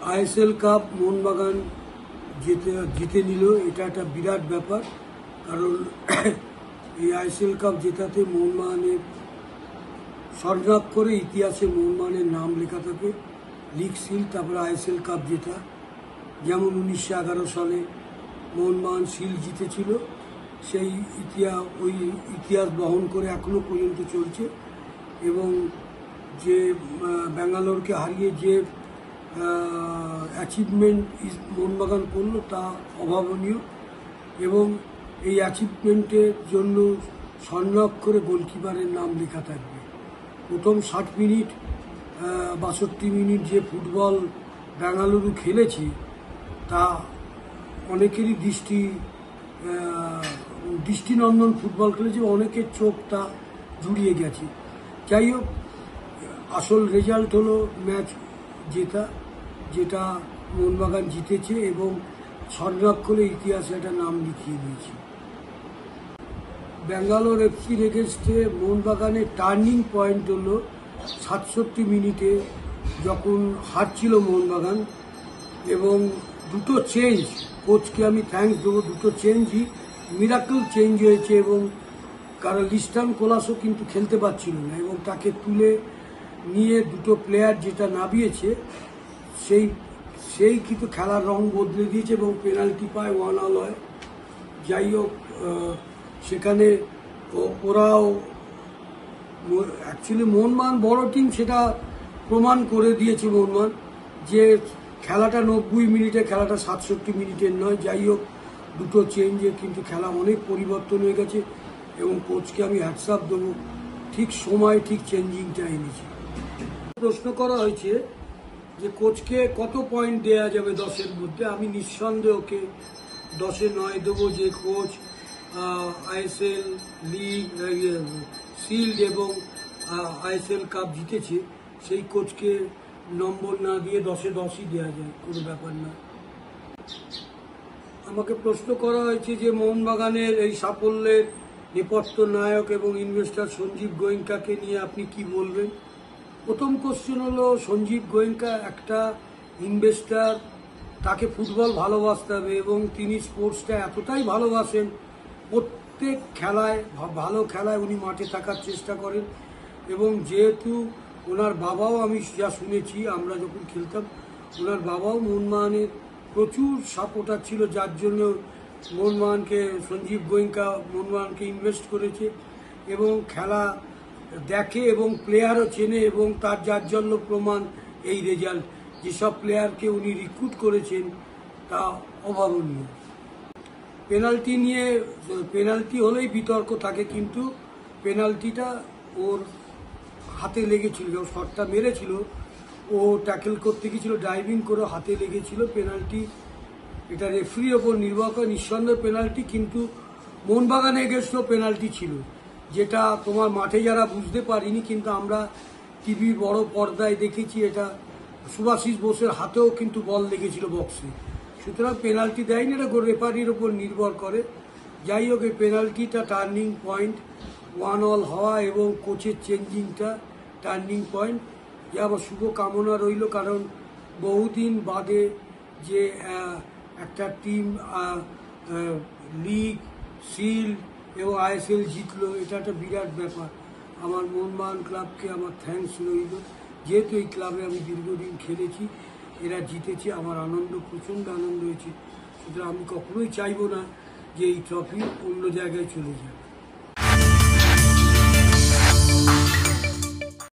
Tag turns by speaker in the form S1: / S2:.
S1: ISL cup Mohun Bagan জিতে নিল, এটা একটা বিরাট ব্যাপার। কারণ এই আইএসএল কাপ জেতাতে মোহনবাগানের স্বর্ণাক্ষরে ইতিহাসে মোহনবাগানের নাম লেখা থাকে। লিগ সিল, তারপরে আইএসএল কাপ জেতা। যেমন 1911 সালে মোহনবাগান সিল জিতেছিল, সেই ইতিহাস বহন করে এখনো পর্যন্ত চলছে। এবং যে ব্যাঙ্গালোরকে হারিয়ে যে অ্যাচিভমেন্ট মোহনবাগান করলো তা অভাবনীয়। এবং এই অ্যাচিভমেন্টের জন্য স্বর্ণাক্ষরে গোলকিপারের নাম লেখা থাকবে। প্রথম 60 মিনিট 62 মিনিট যে ফুটবল বেঙ্গালুরু খেলেছে তা অনেকেরই দৃষ্টিনন্দন ফুটবল খেলেছে, অনেকের চোখ তা জুড়িয়ে গেছে। যাই হোক, আসল রেজাল্ট হলো ম্যাচ জেতা, যেটা মোহনবাগান জিতেছে এবং স্বর্ণাক্ষরে ইতিহাসে একটা নাম লিখিয়ে দিয়েছে। ব্যাঙ্গালোর এফসির এগেনস্টে মোহনবাগানের টার্নিং পয়েন্ট হলো 67 মিনিটে যখন হারছিল মোহনবাগান, এবং দুটো চেঞ্জ, কোচকে আমি থ্যাঙ্কস দেবো, দুটো চেঞ্জই মিরাকল চেঞ্জ হয়েছে। এবং কারণ লিস্টান কোলাসও কিন্তু খেলতে পারছিল না, এবং তাকে তুলে নিয়ে দুটো প্লেয়ার যেটা নামিয়েছে সেই কিন্তু খেলার রং বদলে দিয়েছে এবং পেনাল্টি পায়, 1-1 হয়। যাই হোক, সেখানে ওরাও অ্যাকচুয়ালি মোহনবাগান বড় টিম সেটা প্রমাণ করে দিয়েছে মোহনবাগান, যে খেলাটা 90 মিনিটে, খেলাটা 67 মিনিটের নয়। যাই হোক, দুটো চেঞ্জে কিন্তু খেলা অনেক পরিবর্তন হয়ে গেছে এবং কোচকে আমি হ্যাটসঅ্যাপ দেবো, ঠিক সময় ঠিক চেঞ্জিংটা এনেছে। প্রশ্ন করা হয়েছে যে কোচকে কত পয়েন্ট দেওয়া যাবে 10-এর মধ্যে। আমি নিঃসন্দেহে ওকে 10-এ 9 দেবো। যে কোচ আইএসএল লিগ, শিল্ড এবং আইএসএল কাপ জিতেছে, সেই কোচকে নম্বর না দিয়ে 10-এ 10ই দেওয়া যায়, কোনো ব্যাপার না। আমাকে প্রশ্ন করা হয়েছে যে মোহনবাগানের এই সাফল্যের নেপথ্য নায়ক এবং ইনভেস্টর সঞ্জীব গোয়েঙ্কাকে নিয়ে আপনি কি বলবেন। প্রথম কোশ্চেন হলো, সঞ্জীব গোয়েঙ্কা একটা ইনভেস্টর, তাকে ফুটবল ভালোবাসতে হবে এবং তিনি স্পোর্টসটা এতটাই ভালোবাসেন, প্রত্যেক খেলায়, ভালো খেলায় উনি মাঠে থাকার চেষ্টা করেন। এবং যেহেতু ওনার বাবাও, আমি যা শুনেছি, আমরা যখন খেলতাম ওনার বাবাও মোহনবাগানের প্রচুর সাপোর্টার ছিল, যার জন্য সঞ্জীব গোয়েঙ্কা মোহনবাগানকে ইনভেস্ট করেছে এবং খেলা দেখে এবং প্লেয়ারও চেনে, এবং তার যার জন্য প্রমাণ এই রেজাল্ট। যেসব প্লেয়ারকে উনি রিক্রুট করেছেন তা অভাবনীয়। পেনাল্টি নিয়ে, পেনাল্টি হলেই বিতর্ক থাকে, কিন্তু পেনাল্টিটা ওর হাতে লেগেছিল, যখন শটটা মেরেছিল ও ট্যাকেল করতে গিয়েছিল, ডাইভিং করে হাতে লেগেছিল। পেনাল্টি এটা রেফারির ওপর নির্ভর করে, নিঃসন্দেহে পেনাল্টি, কিন্তু মোহনবাগান এগেন্স্টও পেনাল্টি ছিল, যেটা তোমার মাঠে যারা বুঝতে পারিনি, কিন্তু আমরা টিভির বড় পর্দায় দেখেছি। এটা সুভাশিস বোসের হাতেও কিন্তু বল লেগেছিল বক্সে, সুতরাং পেনাল্টি দেয়নি, এটা রেফারির ওপর নির্ভর করে। যাই হোক, এই পেনাল্টিটা টার্নিং পয়েন্ট, 1-1 হওয়া এবং কোচের চেঞ্জিংটা টার্নিং পয়েন্ট। যে আমার শুভ কামনা রইল, কারণ বহুদিন বাদে যে একটা টিম লিগ, শিল্ড এবং আইএসএল জিতলো, এটা একটা বিরাট ব্যাপার। আমার মোহনবাগান ক্লাবকে আমার থ্যাঙ্কস রইল, যেহেতু এই ক্লাবে আমি দীর্ঘদিন খেলেছি, এরা জিতেছে, আমার আনন্দ, প্রচণ্ড আনন্দ হয়েছে। সুতরাং আমি কখনোই চাইবো না যে এই ট্রফি অন্য জায়গায় চলে যায়।